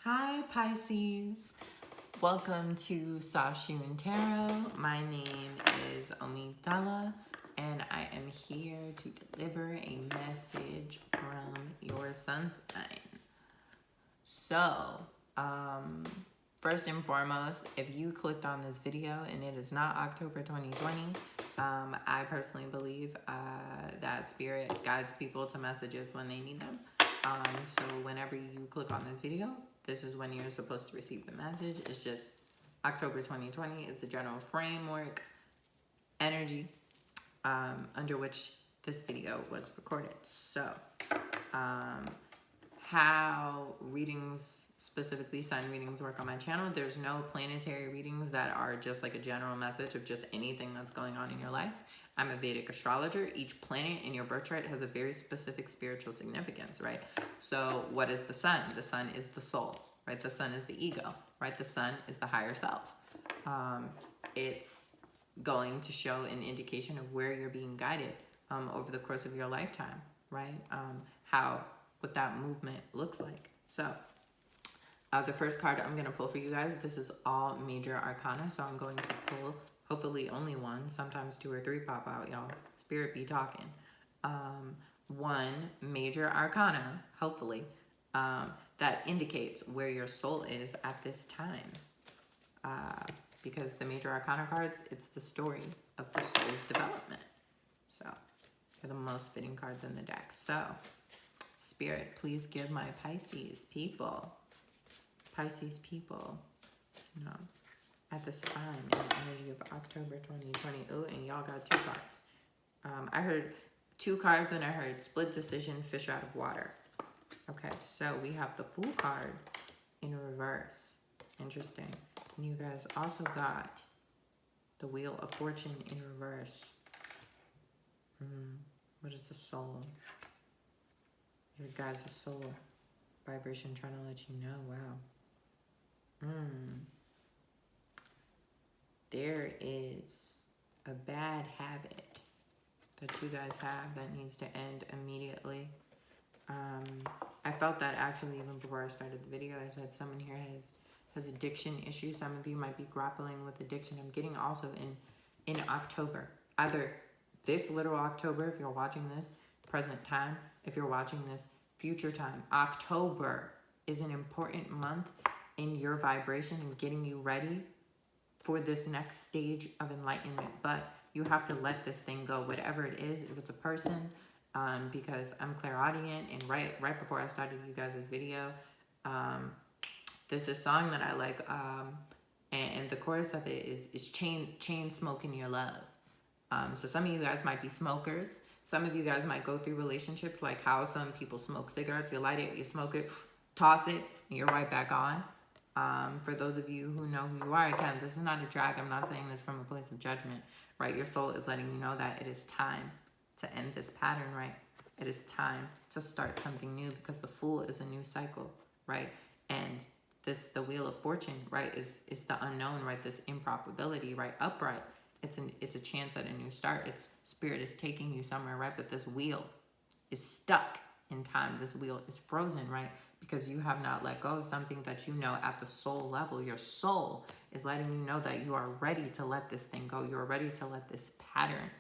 Hi Pisces, welcome to Sashoon Tarot. My name is Omidala and I am here to deliver a message from your sun sign. So, first and foremost, if you clicked on this video and it is not October 2020, I personally believe that Spirit guides people to messages when they need them. So whenever you click on this video, this is when you're supposed to receive the message. It's just October 2020 is the general framework, energy, under which this video was recorded. So, how readings, specifically sun readings, work on my channel, there's no planetary readings that are just like a general message of just anything that's going on in your life. I'm a Vedic astrologer. Each planet in your birth chart has a very specific spiritual significance, right? So what is the sun? The sun is the soul, right? The sun is the ego, right? The sun is the higher self. It's going to show an indication of where you're being guided over the course of your lifetime, right? What that movement looks like. So the first card I'm going to pull for you guys, this is all major arcana, so I'm going to pull hopefully only one, sometimes two or three pop out, y'all. Spirit be talking. One major arcana, hopefully, that indicates where your soul is at this time. Because the major arcana cards, it's the story of the soul's development. So they're the most fitting cards in the deck. So Spirit, please give my Pisces people, at this time in the energy of October 2020. Ooh, and y'all got two cards. I heard two cards and I heard split decision, fish out of water. Okay, so we have the Fool card in reverse. Interesting. And you guys also got the Wheel of Fortune in reverse. What is the soul? Your guys' soul vibration trying to let you know. Wow. There is a bad habit that you guys have that needs to end immediately. I felt that actually even before I started the video. I said someone here has addiction issues. Some of you might be grappling with addiction. I'm getting also in October, either this literal October if you're watching this present time, if you're watching this future time. October is an important month in your vibration and getting you ready for this next stage of enlightenment. But you have to let this thing go, whatever it is. If it's a person, because I'm clairaudient, and right before I started you guys' video, there's this song that I like, and the chorus of it is chain smoking your love. So some of you guys might be smokers. Some of you guys might go through relationships like how some people smoke cigarettes. You light it, you smoke it, toss it, and you're right back on. For those of you who know who you are, again, this is not a drag. I'm not saying this from a place of judgment, right? Your soul is letting you know that it is time to end this pattern, right? It is time to start something new, because the Fool is a new cycle, right? And the Wheel of Fortune, right, is the unknown, right? This improbability, right? Upright. It's a chance at a new start. It's Spirit is taking you somewhere, right? But this wheel is stuck in time. This wheel is frozen, right? Because you have not let go of something that you know at the soul level. Your soul is letting you know that you are ready to let this thing go. You're ready to let this pattern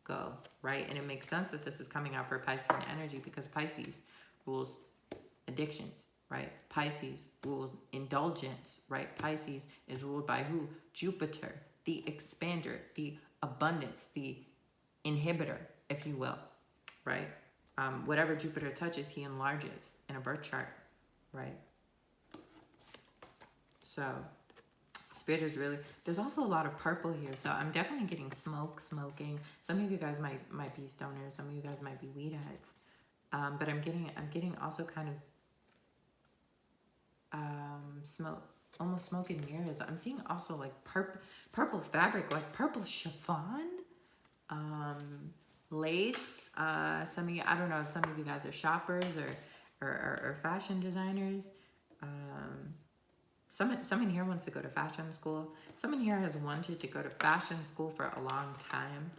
go, right? And it makes sense that this is coming out for Piscean energy, because Pisces rules addictions, right? Pisces rules indulgence, right? Pisces is ruled by who? Jupiter, the expander, the abundance, the inhibitor, if you will, right? Whatever Jupiter touches, he enlarges in a birth chart, right? So Spirit is really, there's also a lot of purple here. So I'm definitely getting smoking. Some of you guys might be stoners. Some of you guys might be weed heads. But I'm getting also kind of smoke, almost smoke and mirrors. I'm seeing also like purple fabric, like purple chiffon, lace. Some of you, I don't know if some of you guys are shoppers or fashion designers. Someone here wants to go to fashion school. Someone here has wanted to go to fashion school for a long time.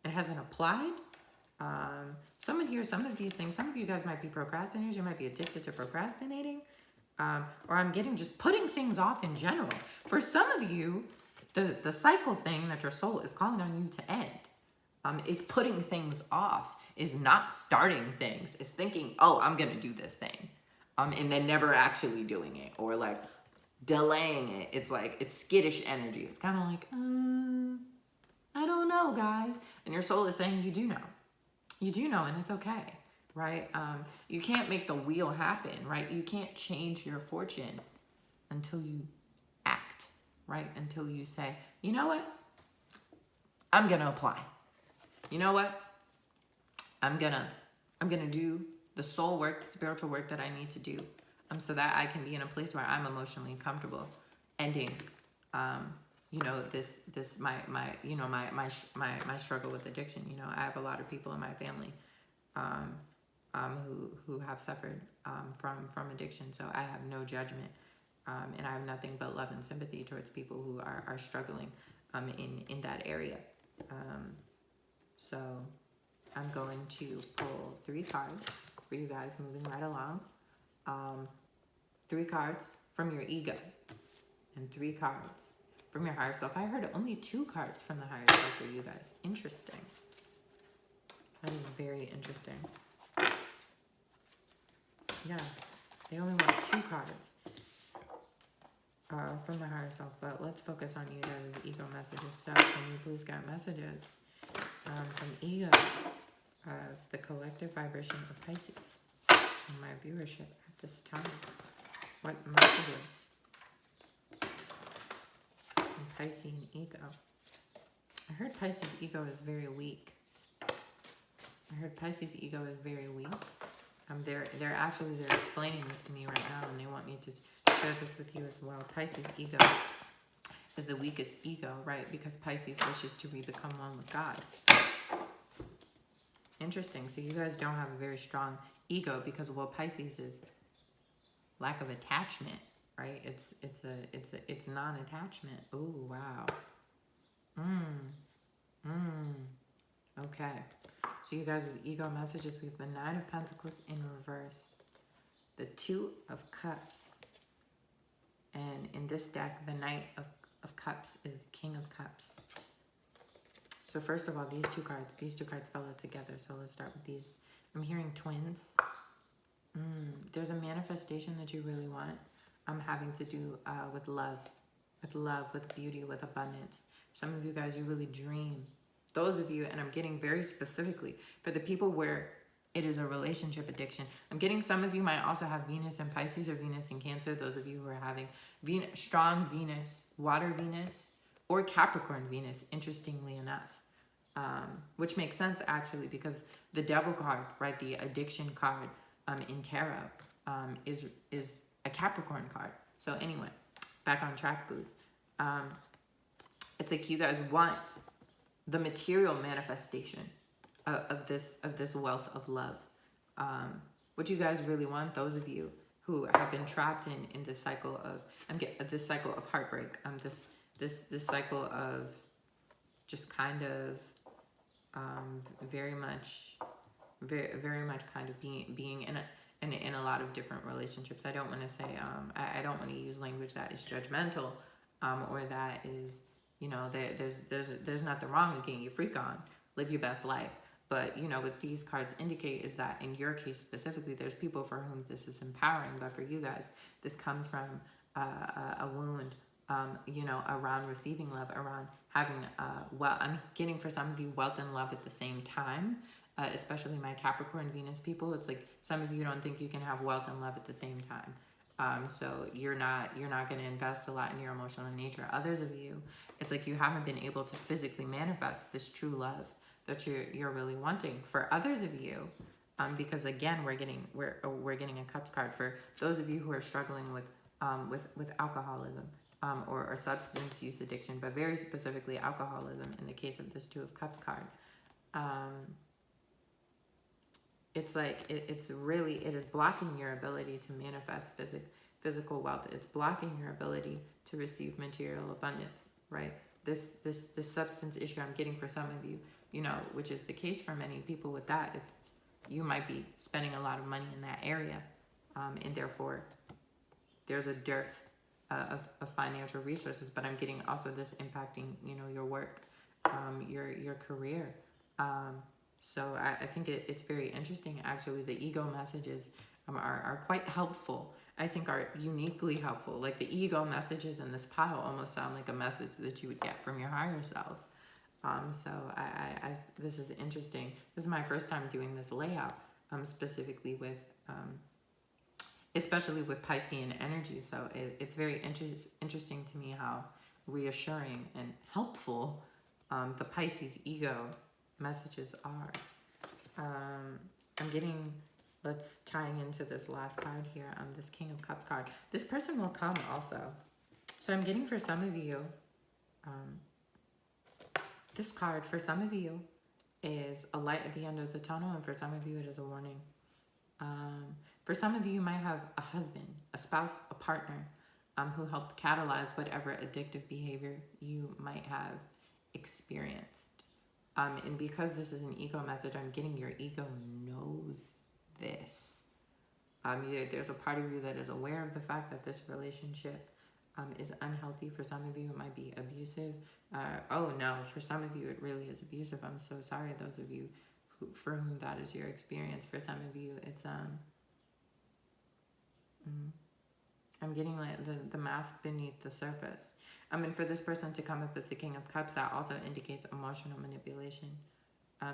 It hasn't applied. Some of these things, some of you guys might be procrastinators. You might be addicted to procrastinating. or I'm getting just putting things off in general. For some of you, the cycle thing that your soul is calling on you to end is putting things off, is not starting things, is thinking, oh, I'm gonna do this thing, and then never actually doing it, or like delaying it. It's like, it's skittish energy. It's kind of like, I don't know, guys. And your soul is saying, you do know. You do know, and it's okay, right? You can't make the wheel happen, right? You can't change your fortune until you act, right? Until you say, you know what? I'm gonna apply. You know what? I'm gonna do the soul work, the spiritual work that I need to do, so that I can be in a place where I'm emotionally comfortable ending, my struggle with addiction. I have a lot of people in my family, who have suffered from addiction, so I have no judgment, and I have nothing but love and sympathy towards people who are struggling in that area. So I'm going to pull 3 cards for you guys, moving right along. 3 cards from your ego and 3 cards from your higher self. I heard only 2 cards from the higher self for you guys. Interesting. That is very interesting. Yeah, they only want 2 cards from the higher self, but let's focus on you guys' ego messages. So can you please get messages from ego, the collective vibration of Pisces, and my viewership at this time? What messages from Piscean ego? I heard Pisces ego is very weak. They're explaining this to me right now, and they want me to share this with you as well. Pisces ego is the weakest ego, right? Because Pisces wishes to become one with God. Interesting. So you guys don't have a very strong ego, because Pisces is lack of attachment, right? It's non-attachment. Oh, wow. Okay. So you guys' ego messages, we have the 9 of Pentacles in reverse, the 2 of Cups, and in this deck, the Knight of Cups is the King of Cups. So first of all, these two cards fell out together, so let's start with these. I'm hearing twins. There's a manifestation that you really want. Having to do with love, with beauty, with abundance. Some of you guys, you really dream. Those of you, and I'm getting very specifically for the people where it is a relationship addiction. I'm getting some of you might also have Venus in Pisces or Venus in Cancer. Those of you who are having strong Venus, water Venus, or Capricorn Venus, interestingly enough. Which makes sense actually, because the Devil card, right, the addiction card in tarot is a Capricorn card. So anyway, back on track, booze. It's like you guys want the material manifestation of this wealth of love. What you guys really want, those of you who have been trapped in this cycle of this cycle of heartbreak, this cycle of just kind of very much kind of being in a lot of different relationships. I don't want to say I don't want to use language that is judgmental, or that is, there's nothing wrong with getting your freak on, live your best life. But what these cards indicate is that in your case specifically, there's people for whom this is empowering, but for you guys, this comes from a wound, around receiving love, around having I'm getting for some of you wealth and love at the same time. Especially my Capricorn Venus people, it's like some of you don't think you can have wealth and love at the same time. So you're not going to invest a lot in your emotional nature. Others of you, it's like you haven't been able to physically manifest this true love that you're really wanting. For others of you, because again, we're getting a Cups card for those of you who are struggling with alcoholism, or substance use addiction, but very specifically alcoholism in the case of this 2 of Cups card. It's like it is blocking your ability to manifest physical wealth. It's blocking your ability to receive material abundance, right? This substance issue I'm getting for some of you, which is the case for many people with that. You might be spending a lot of money in that area, and therefore there's a dearth of financial resources, but I'm getting also this impacting, you know, your work, your career. So I think it's very interesting. Actually, the ego messages are quite helpful. I think are uniquely helpful. Like the ego messages in this pile almost sound like a message that you would get from your higher self. So this is interesting. This is my first time doing this layout, specifically with, especially with Piscean energy. So it's very interesting to me how reassuring and helpful the Pisces ego messages are. I'm getting, let's tying into this last card here, this King of Cups card. This person will come also. So I'm getting for some of you, this card for some of you is a light at the end of the tunnel, and for some of you it is a warning. For some of you, you might have a husband, a spouse, a partner who helped catalyze whatever addictive behavior you might have experienced. And because this is an ego message, I'm getting your ego knows this. There's a part of you that is aware of the fact that this relationship is unhealthy. For some of you, it might be abusive. Oh no, for some of you, it really is abusive. I'm so sorry, those of you for whom that is your experience. For some of you, it's I'm getting like the mask beneath the surface. And for this person to come up as the King of Cups, that also indicates emotional manipulation.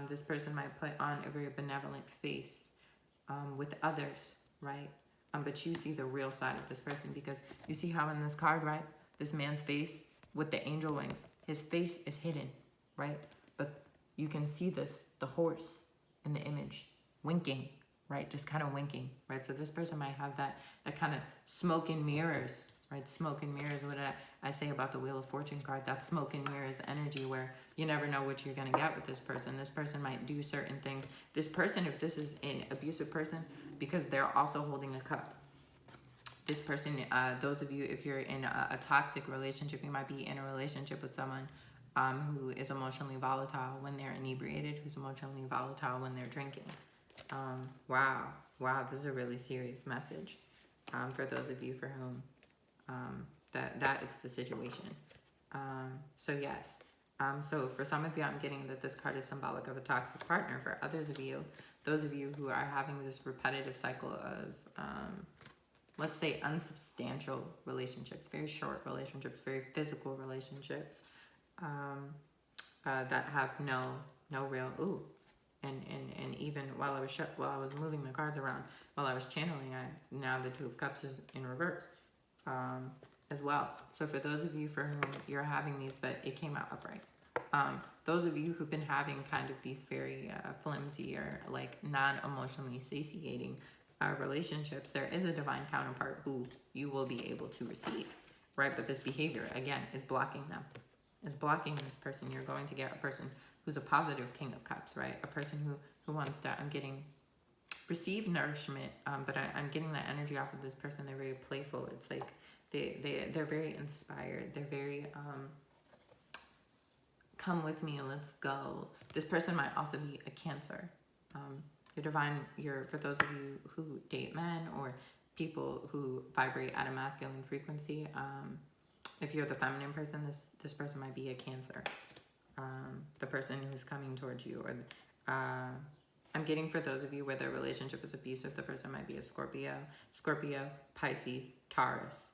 This person might put on a very benevolent face with others, right? But you see the real side of this person, because you see how in this card, right, this man's face with the angel wings, his face is hidden, right? But you can see this, the horse in the image, winking, right? Just kind of winking, right? So this person might have that kind of smoke and mirrors, right? Smoke and mirrors, what did I say about the Wheel of Fortune card? That smoke and mirrors energy where you never know what you're going to get with this person. This person might do certain things. This person, if this is an abusive person, because they're also holding a cup. This person, those of you, if you're in a toxic relationship, you might be in a relationship with someone who is emotionally volatile when they're inebriated, who's emotionally volatile when they're drinking. Wow, this is a really serious message for those of you for whom that is the situation. So yes, so for some of you, I'm getting that this card is symbolic of a toxic partner. For others of you, those of you who are having this repetitive cycle of, let's say, unsubstantial relationships, very short relationships, very physical relationships, that have no real, and even while I was moving the cards around, while I was channeling, now the Two of Cups is in reverse, as well. So for those of you for whom you're having these, but it came out upright. Those of you who've been having kind of these very flimsy or like non-emotionally satiating relationships, there is a divine counterpart who you will be able to receive, right? But this behavior, again, is blocking them. Is blocking this person. You're going to get a person who's a positive King of Cups, right? A person who wants to, I'm getting, receive nourishment, but I'm getting that energy off of this person. They're very playful. It's like they're very inspired. They're very, come with me and let's go. This person might also be a Cancer. For those of you who date men or people who vibrate at a masculine frequency, if you're the feminine person, this person might be a Cancer. The person who's coming towards you, or I'm getting for those of you where their relationship is abusive, the person might be a Scorpio, Pisces, Taurus.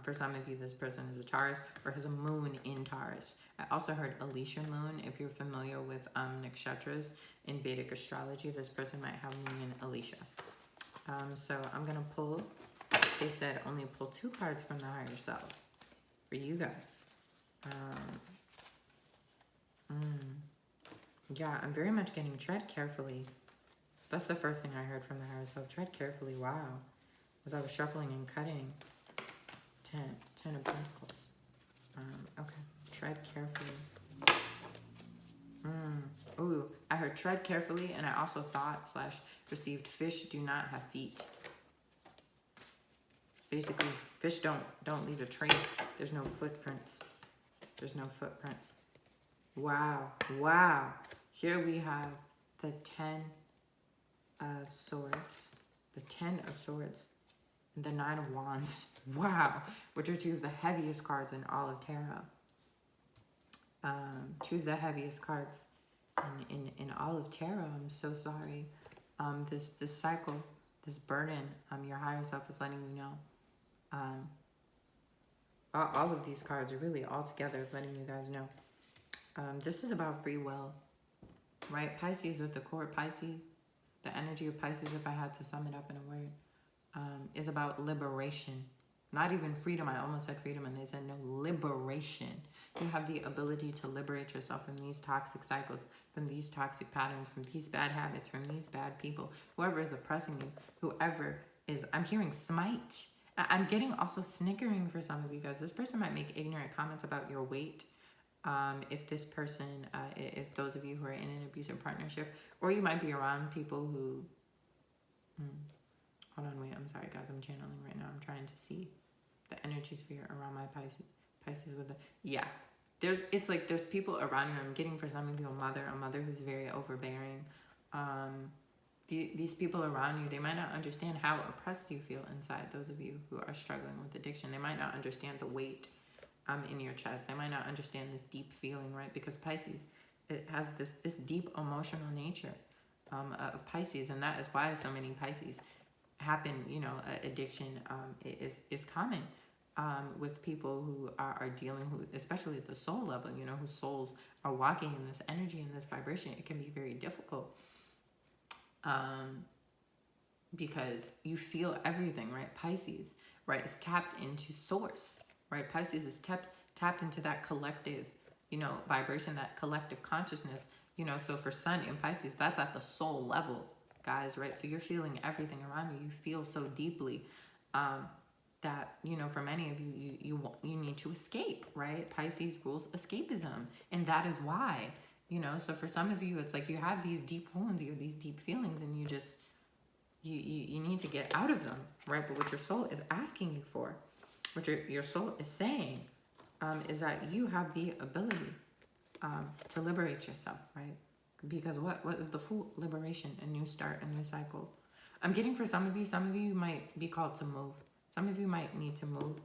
For some of you, this person is a Taurus or has a moon in Taurus. I also heard Alicia moon. If you're familiar with nakshatras in Vedic astrology, this person might have moon in Alicia. So I'm going to pull, they said only pull 2 cards from the higher self for you guys. Yeah, I'm very much getting tread carefully. That's the first thing I heard from the higher self. Tread carefully. Wow. As I was shuffling and cutting. 10 of Pentacles. Okay. Tread carefully. Ooh, I heard tread carefully, and I also thought / received fish do not have feet. Basically, fish don't leave a trace. There's no footprints. Wow. Here we have the 10 of Swords. The 10 of Swords. the Nine of Wands. Wow. Which are two of the heaviest cards in all of tarot. Two of the heaviest cards in all of tarot. I'm so sorry. This cycle, this burden, your higher self is letting you know. All of these cards are really all together is letting you guys know. This is about free will, right? Pisces at the core. Pisces, the energy of Pisces, if I had to sum it up in a word, is about liberation. Not even freedom. I almost said freedom and they said no, liberation. You have the ability to liberate yourself from these toxic cycles, from these toxic patterns, from these bad habits, from these bad people, whoever is oppressing you, whoever is, I'm hearing smite. I'm getting also snickering for some of you guys. This person might make ignorant comments about your weight. If this person, if those of you who are in an abusive partnership, or you might be around people who, hold on, wait, I'm sorry guys, I'm channeling right now. I'm trying to see the energy sphere around my Pisces with the, yeah. It's like there's people around you. I'm getting for some of you a mother who's very overbearing. These people around you, they might not understand how oppressed you feel inside. Those of you who are struggling with addiction, they might not understand the weight in your chest. They might not understand this deep feeling, right? Because Pisces, it has this deep emotional nature of Pisces, and that is why so many Pisces happen. You know, addiction is common with people who are dealing, who, especially at the soul level, you know, whose souls are walking in this energy and this vibration. It can be very difficult because you feel everything, right? Pisces, right, is tapped into source, right? Pisces is tapped into that collective, you know, vibration, that collective consciousness, you know. So for Sun in Pisces, that's at the soul level, guys, right? So you're feeling everything around you. You feel so deeply that, you know, for many of you, you need to escape, right? Pisces rules escapism, and that is why, you know. So for some of you, it's like you have these deep wounds, you have these deep feelings, and you just, you need to get out of them, right? But what your soul is asking you for, what your soul is saying, is that you have the ability to liberate yourself, right? Because what is the full liberation? A new start, a new cycle. I'm getting for some of you might be called to move. Some of you might need to move.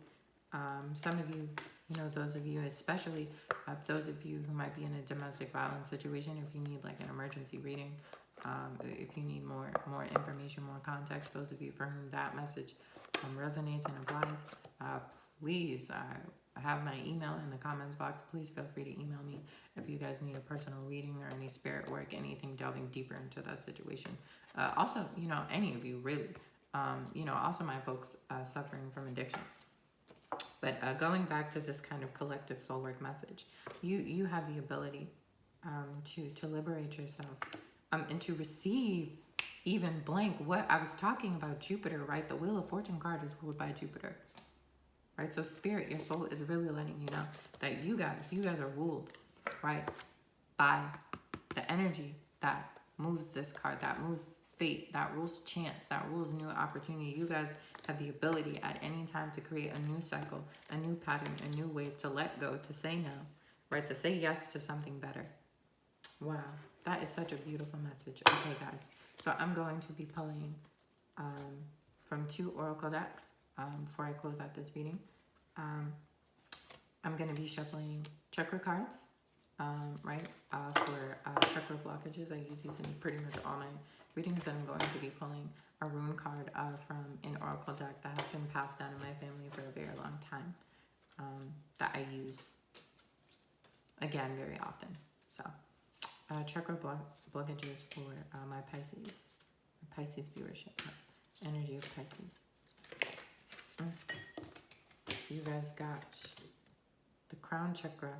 Some of you, you know, those of you, especially those of you who might be in a domestic violence situation, if you need like an emergency reading, if you need more information, more context, those of you for whom that message resonates and applies, please, I have my email in the comments box. Please feel free to email me if you guys need a personal reading or any spirit work, anything delving deeper into that situation. Also, you know, any of you really, you know, also my folks suffering from addiction. But going back to this kind of collective soul work message, you have the ability to liberate yourself and to receive even blank what I was talking about. Jupiter, right? The Wheel of Fortune card is ruled by Jupiter, right? So spirit, your soul is really letting you know that you guys are ruled, right, by the energy that moves this card, that moves fate, that rules chance, that rules new opportunity. You guys have the ability at any time to create a new cycle, a new pattern, a new way to let go, to say no, right? To say yes to something better. Wow, that is such a beautiful message. Okay, guys, so I'm going to be pulling from 2 oracle decks before I close out this reading. I'm going to be shuffling chakra cards, right, for chakra blockages. I use these in pretty much all my readings, and I'm going to be pulling a rune card from an oracle deck that has been passed down in my family for a very long time, that I use, again, very often. So, chakra blockages for my Pisces viewership, energy of Pisces. You guys got the crown chakra.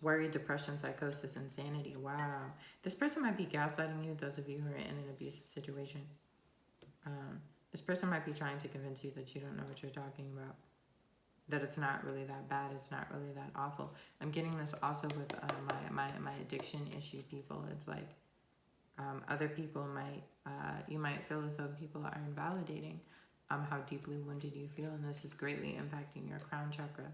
Worry, depression, psychosis, insanity. Wow. This person might be gaslighting you, those of you who are in an abusive situation. This person might be trying to convince you that you don't know what you're talking about, that it's not really that bad, it's not really that awful. I'm getting this also with my addiction issue people. It's like other people might, you might feel as though people are invalidating how deeply wounded you feel, and this is greatly impacting your crown chakra.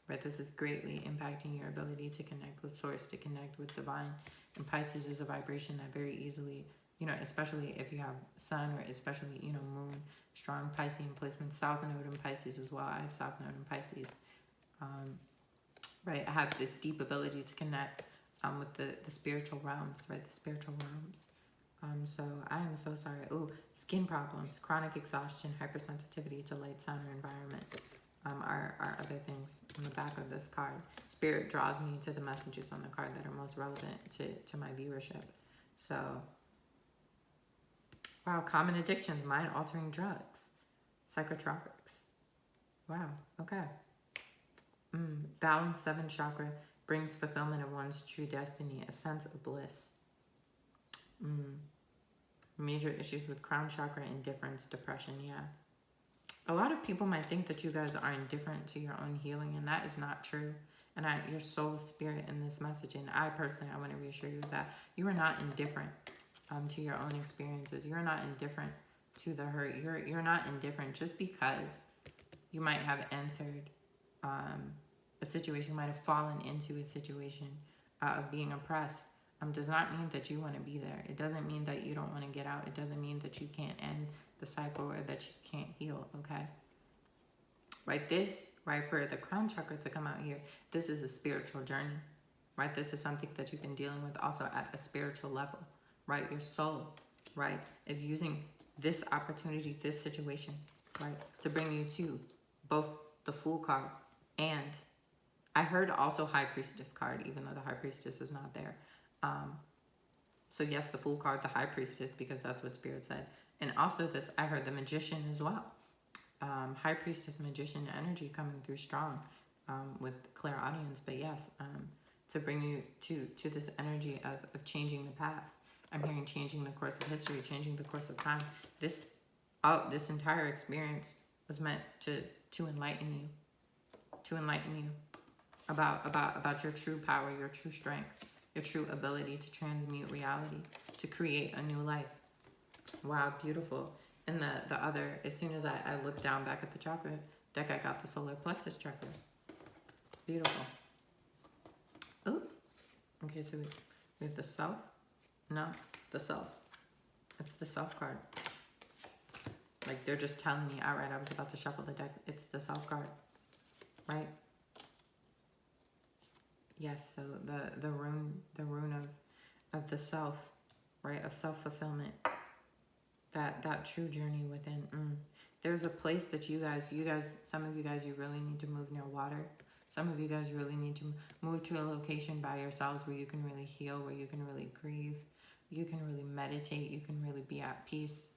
Right, this is greatly impacting your ability to connect with source, to connect with divine. And Pisces is a vibration that very easily you know, especially if you have sun, or especially, you know, moon, strong Piscean placement, south node in Pisces as well. I have south node in Pisces. Right, I have this deep ability to connect with the spiritual realms, right? The spiritual realms. So I am so sorry. Oh, skin problems, chronic exhaustion, hypersensitivity to light, sound, or environment are other things on the back of this card. Spirit draws me to the messages on the card that are most relevant to my viewership. So, wow, common addictions, mind-altering drugs, psychotropics. Wow, okay. Balance, 7th chakra, brings fulfillment of one's true destiny, a sense of bliss. Major issues with crown chakra, indifference, depression, yeah. A lot of people might think that you guys are indifferent to your own healing, and that is not true. And your soul, spirit in this message, and I personally, I want to reassure you that you are not indifferent to your own experiences. You're not indifferent to the hurt. You're not indifferent just because you might have answered a situation, you might have fallen into a situation of being oppressed. Does not mean that you want to be there. It doesn't mean that you don't want to get out. It doesn't mean that you can't end the cycle or that you can't heal, okay? Right, for the crown chakra to come out here, this is a spiritual journey, right? This is something that you've been dealing with also at a spiritual level, right? Your soul, right, is using this opportunity, this situation, right, to bring you to both the Fool card and I heard also High Priestess card, even though the High Priestess is not there. So yes, the Fool card, the High Priestess, because that's what Spirit said. And also this, I heard the Magician as well. High Priestess, Magician energy coming through strong with clairaudience. But yes, to bring you to this energy of changing the path. I'm hearing changing the course of history, changing the course of time. This entire experience was meant to enlighten you, about your true power, your true strength, your true ability to transmute reality, to create a new life. Wow, beautiful. And the other, as soon as I looked down back at the chakra deck, I got the solar plexus chakra. Beautiful. Oh, okay, so we have the self. No, the self. It's the self card. Like they're just telling me outright. I was about to shuffle the deck. It's the self card, right? Yes, so the rune of the self, right, of self-fulfillment, that true journey within. There's a place that you guys, some of you guys, you really need to move near water. Some of you guys really need to move to a location by yourselves where you can really heal, where you can really grieve, you can really meditate, you can really be at peace.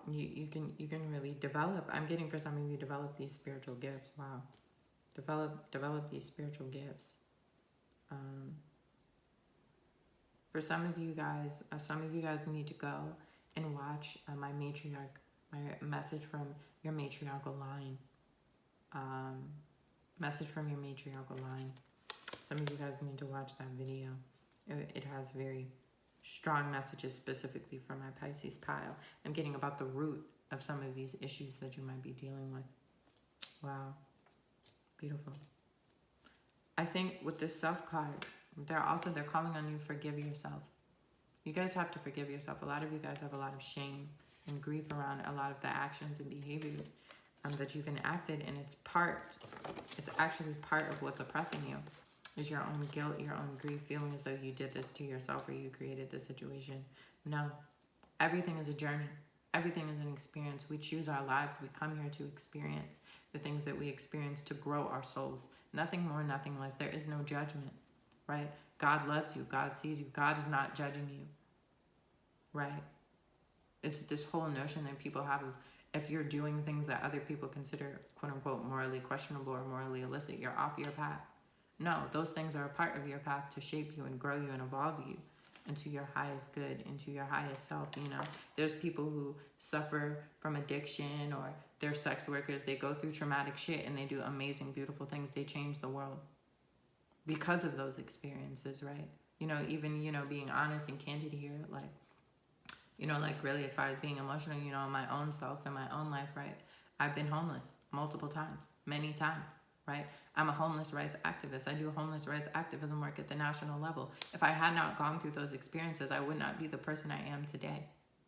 You can really develop. I'm getting for some of you, develop these spiritual gifts. Wow. Develop these spiritual gifts. For some of you guys need to go and watch my message from your matriarchal line. Message from your matriarchal line. Some of you guys need to watch that video. It has very strong messages specifically from my Pisces pile. I'm getting about the root of some of these issues that you might be dealing with. Wow. Beautiful. I think with this self card, they're calling on you to forgive yourself. You guys have to forgive yourself. A lot of you guys have a lot of shame and grief around a lot of the actions and behaviors that you've enacted, and it's actually part of what's oppressing you, is your own guilt, your own grief, feeling as though you did this to yourself or you created this situation. No, everything is a journey. Everything is an experience. We choose our lives. We come here to experience the things that we experience to grow our souls. Nothing more, nothing less. There is no judgment, right? God loves you. God sees you. God is not judging you, right? It's this whole notion that people have of if you're doing things that other people consider, quote unquote, morally questionable or morally illicit, you're off your path. No, those things are a part of your path to shape you and grow you and evolve you into your highest good, into your highest self. You know, there's people who suffer from addiction, or they're sex workers. They go through traumatic shit and they do amazing, beautiful things. They change the world because of those experiences, right? You know, even, being honest and candid here, like, really as far as being emotional, my own self and my own life, right? I've been homeless multiple times, many times. right? I'm a homeless rights activist. I do homeless rights activism work at the national level. If I had not gone through those experiences, I would not be the person I am today,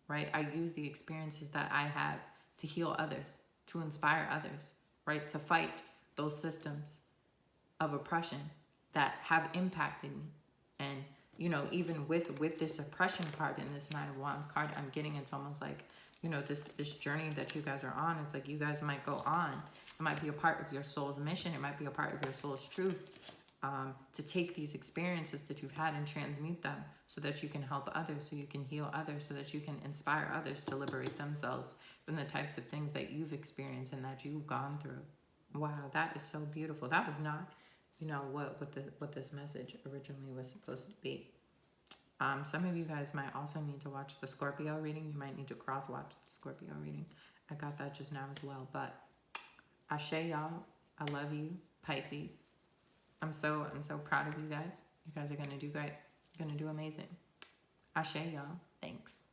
right? I use the experiences that I have to heal others, to inspire others, right? To fight those systems of oppression that have impacted me. And, you know, even with this oppression card and this Nine of Wands card, I'm getting, it's almost like, you know, this journey that you guys are on. It's like you guys might go on. It might be a part of your soul's mission. It might be a part of your soul's truth, to take these experiences that you've had and transmute them so that you can help others, so you can heal others, so that you can inspire others to liberate themselves from the types of things that you've experienced and that you've gone through. Wow, that is so beautiful. That was not, you know, what this message originally was supposed to be. Some of you guys might also need to watch the Scorpio reading. You might need to cross-watch the Scorpio reading. I got that just now as well. But Ashe, y'all. I love you, Pisces. I'm so proud of you guys. You guys are going to do great. You're going to do amazing. Ashe, y'all. Thanks.